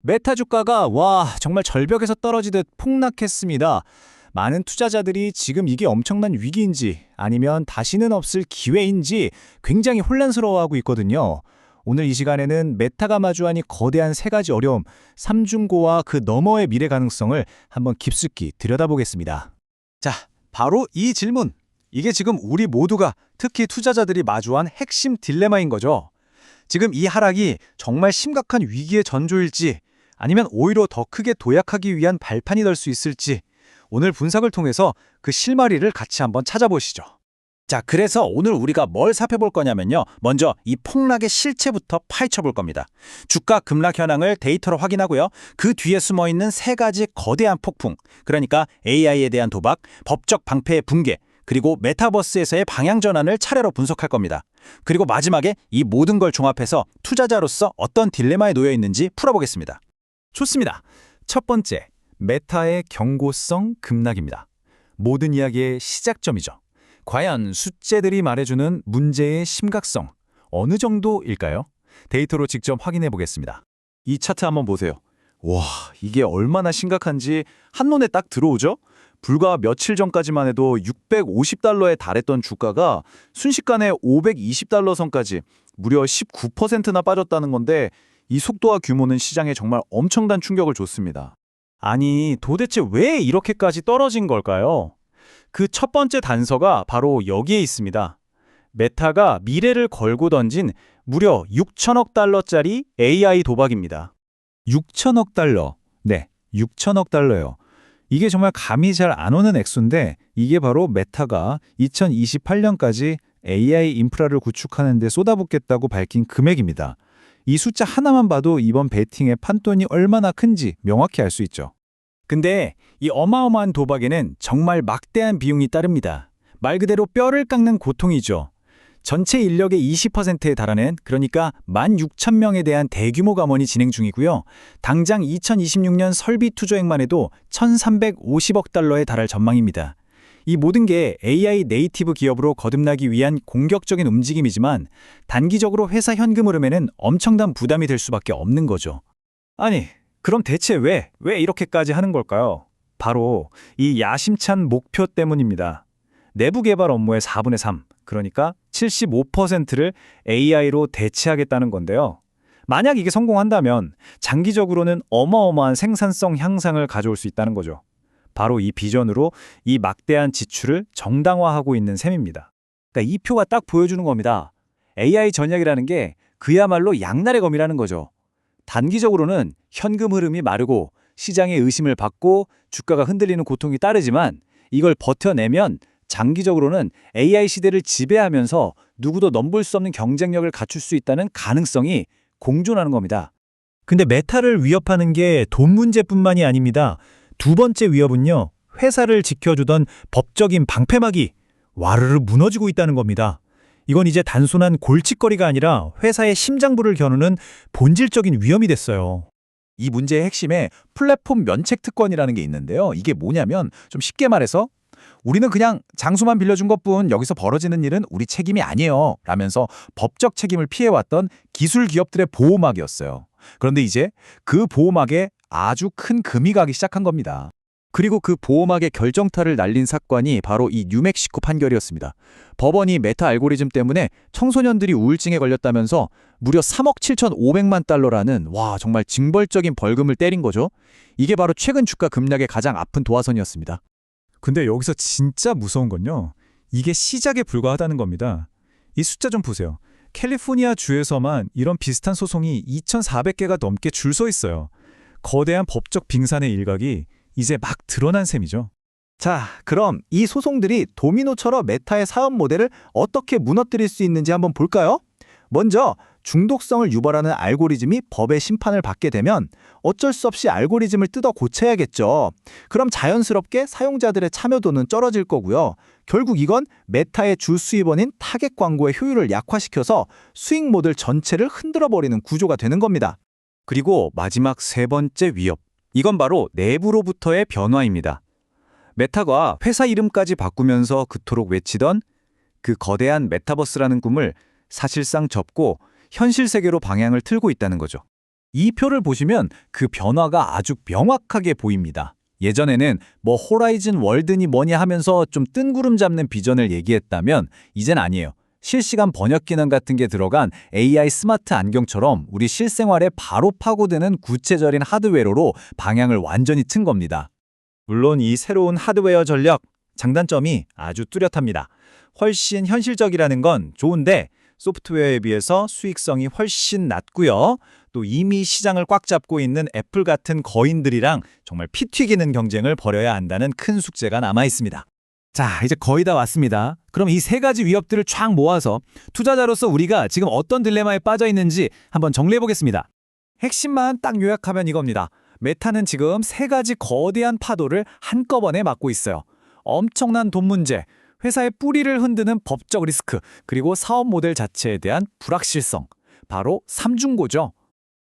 메타 주가가 정말 절벽에서 떨어지듯 폭락했습니다. 많은 투자자들이 지금 이게 엄청난 위기인지 아니면 다시는 없을 기회인지 굉장히 혼란스러워하고 있거든요. 오늘 이 시간에는 메타가 마주하니 거대한 세 가지 어려움, 삼중고와 그 너머의 미래 가능성을 한번 깊숙이 들여다보겠습니다. 자, 바로 이 질문. 이게 지금 우리 모두가 특히 투자자들이 마주한 핵심 딜레마인 거죠. 지금 이 하락이 정말 심각한 위기의 전조일지 아니면 오히려 더 크게 도약하기 위한 발판이 될 수 있을지 오늘 분석을 통해서 그 실마리를 같이 한번 찾아보시죠. 자, 그래서 오늘 우리가 뭘 살펴볼 거냐면요. 먼저 이 폭락의 실체부터 파헤쳐 볼 겁니다. 주가 급락 현황을 데이터로 확인하고요. 그 뒤에 숨어 있는 세 가지 거대한 폭풍, 그러니까 AI에 대한 도박, 법적 방패의 붕괴, 그리고 메타버스에서의 방향 전환을 차례로 분석할 겁니다. 그리고 마지막에 이 모든 걸 종합해서 투자자로서 어떤 딜레마에 놓여 있는지 풀어보겠습니다. 좋습니다. 첫 번째, 메타의 경고성 급락입니다. 모든 이야기의 시작점이죠. 과연 숫자들이 말해주는 문제의 심각성 어느 정도일까요? 데이터로 직접 확인해 보겠습니다. 이 차트 한번 보세요. 와, 이게 얼마나 심각한지 한눈에 딱 들어오죠? 불과 며칠 전까지만 해도 650달러에 달했던 주가가 순식간에 520달러 선까지 무려 19%나 빠졌다는 건데 이 속도와 규모는 시장에 정말 엄청난 충격을 줬습니다. 아니, 도대체 왜 이렇게까지 떨어진 걸까요? 그 첫 번째 단서가 바로 여기에 있습니다. 메타가 미래를 걸고 던진 무려 6천억 달러짜리 AI 도박입니다. 6천억 달러. 네, 6천억 달러요. 이게 정말 감이 잘 안 오는 액수인데 이게 바로 메타가 2028년까지 AI 인프라를 구축하는 데 쏟아붓겠다고 밝힌 금액입니다. 이 숫자 하나만 봐도 이번 베팅의 판돈이 얼마나 큰지 명확히 알 수 있죠. 근데 이 어마어마한 도박에는 정말 막대한 비용이 따릅니다. 말 그대로 뼈를 깎는 고통이죠. 전체 인력의 20%에 달하는 그러니까 16,000명에 대한 대규모 감원이 진행 중이고요. 당장 2026년 설비 투자액만 해도 1,350억 달러에 달할 전망입니다. 이 모든 게 AI 네이티브 기업으로 거듭나기 위한 공격적인 움직임이지만 단기적으로 회사 현금 흐름에는 엄청난 부담이 될 수밖에 없는 거죠. 아니, 그럼 대체 왜 이렇게까지 하는 걸까요? 바로 이 야심찬 목표 때문입니다. 내부 개발 업무의 4분의 3, 그러니까 75%를 AI로 대체하겠다는 건데요. 만약 이게 성공한다면 장기적으로는 어마어마한 생산성 향상을 가져올 수 있다는 거죠. 바로 이 비전으로 이 막대한 지출을 정당화하고 있는 셈입니다. 그러니까 이 표가 딱 보여주는 겁니다. AI 전략이라는 게 그야말로 양날의 검이라는 거죠. 단기적으로는 현금 흐름이 마르고 시장의 의심을 받고 주가가 흔들리는 고통이 따르지만 이걸 버텨내면 장기적으로는 AI 시대를 지배하면서 누구도 넘볼 수 없는 경쟁력을 갖출 수 있다는 가능성이 공존하는 겁니다. 근데 메타를 위협하는 게 돈 문제뿐만이 아닙니다. 두 번째 위협은요, 회사를 지켜주던 법적인 방패막이 와르르 무너지고 있다는 겁니다. 이건 이제 단순한 골칫거리가 아니라 회사의 심장부를 겨누는 본질적인 위험이 됐어요. 이 문제의 핵심에 플랫폼 면책 특권이라는 게 있는데요. 이게 뭐냐면 좀 쉽게 말해서 우리는 그냥 장수만 빌려준 것뿐 여기서 벌어지는 일은 우리 책임이 아니에요 라면서 법적 책임을 피해왔던 기술 기업들의 보호막이었어요. 그런데 이제 그 보호막에 아주 큰 금이 가기 시작한 겁니다. 그리고 그 보호막의 결정타를 날린 사건이 바로 이 뉴멕시코 판결이었습니다. 법원이 메타 알고리즘 때문에 청소년들이 우울증에 걸렸다면서 무려 3억 7,500만 달러라는 정말 징벌적인 벌금을 때린 거죠. 이게 바로 최근 주가 급락의 가장 아픈 도화선이었습니다. 근데 여기서 진짜 무서운 건요, 이게 시작에 불과하다는 겁니다. 이 숫자 좀 보세요. 캘리포니아 주에서만 이런 비슷한 소송이 2,400개가 넘게 줄 서 있어요. 거대한 법적 빙산의 일각이 이제 막 드러난 셈이죠. 자, 그럼 이 소송들이 도미노처럼 메타의 사업 모델을 어떻게 무너뜨릴 수 있는지 한번 볼까요? 먼저 중독성을 유발하는 알고리즘이 법의 심판을 받게 되면 어쩔 수 없이 알고리즘을 뜯어 고쳐야겠죠. 그럼 자연스럽게 사용자들의 참여도는 떨어질 거고요. 결국 이건 메타의 주 수입원인 타겟 광고의 효율을 약화시켜서 수익 모델 전체를 흔들어버리는 구조가 되는 겁니다. 그리고 마지막 세 번째 위협. 이건 바로 내부로부터의 변화입니다. 메타가 회사 이름까지 바꾸면서 그토록 외치던 그 거대한 메타버스라는 꿈을 사실상 접고 현실 세계로 방향을 틀고 있다는 거죠. 이 표를 보시면 그 변화가 아주 명확하게 보입니다. 예전에는 뭐 호라이즌 월드니 뭐냐 하면서 좀 뜬구름 잡는 비전을 얘기했다면 이젠 아니에요. 실시간 번역 기능 같은 게 들어간 AI 스마트 안경처럼 우리 실생활에 바로 파고드는 구체적인 하드웨어로 방향을 완전히 튼 겁니다. 물론 이 새로운 하드웨어 전략, 장단점이 아주 뚜렷합니다. 훨씬 현실적이라는 건 좋은데 소프트웨어에 비해서 수익성이 훨씬 낮고요. 또 이미 시장을 꽉 잡고 있는 애플 같은 거인들이랑 정말 피 튀기는 경쟁을 벌여야 한다는 큰 숙제가 남아 있습니다. 자, 이제 거의 다 왔습니다. 그럼 이 세 가지 위협들을 쫙 모아서 투자자로서 우리가 지금 어떤 딜레마에 빠져 있는지 한번 정리해 보겠습니다. 핵심만 딱 요약하면 이겁니다. 메타는 지금 세 가지 거대한 파도를 한꺼번에 맞고 있어요. 엄청난 돈 문제, 회사의 뿌리를 흔드는 법적 리스크, 그리고 사업 모델 자체에 대한 불확실성. 바로 삼중고죠.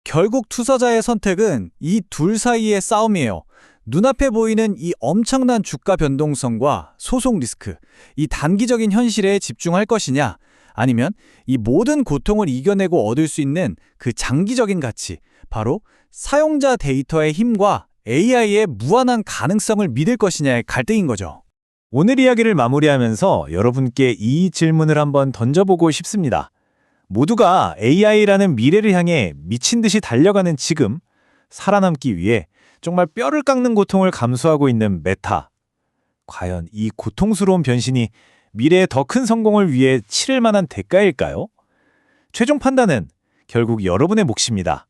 결국 투자자의 선택은 이 둘 사이의 싸움이에요. 눈앞에 보이는 이 엄청난 주가 변동성과 소송 리스크, 이 단기적인 현실에 집중할 것이냐, 아니면 이 모든 고통을 이겨내고 얻을 수 있는 그 장기적인 가치, 바로 사용자 데이터의 힘과 AI의 무한한 가능성을 믿을 것이냐의 갈등인 거죠. 오늘 이야기를 마무리하면서 여러분께 이 질문을 한번 던져보고 싶습니다. 모두가 AI라는 미래를 향해 미친 듯이 달려가는 지금, 살아남기 위해 정말 뼈를 깎는 고통을 감수하고 있는 메타. 과연 이 고통스러운 변신이 미래의 더 큰 성공을 위해 치를 만한 대가일까요? 최종 판단은 결국 여러분의 몫입니다.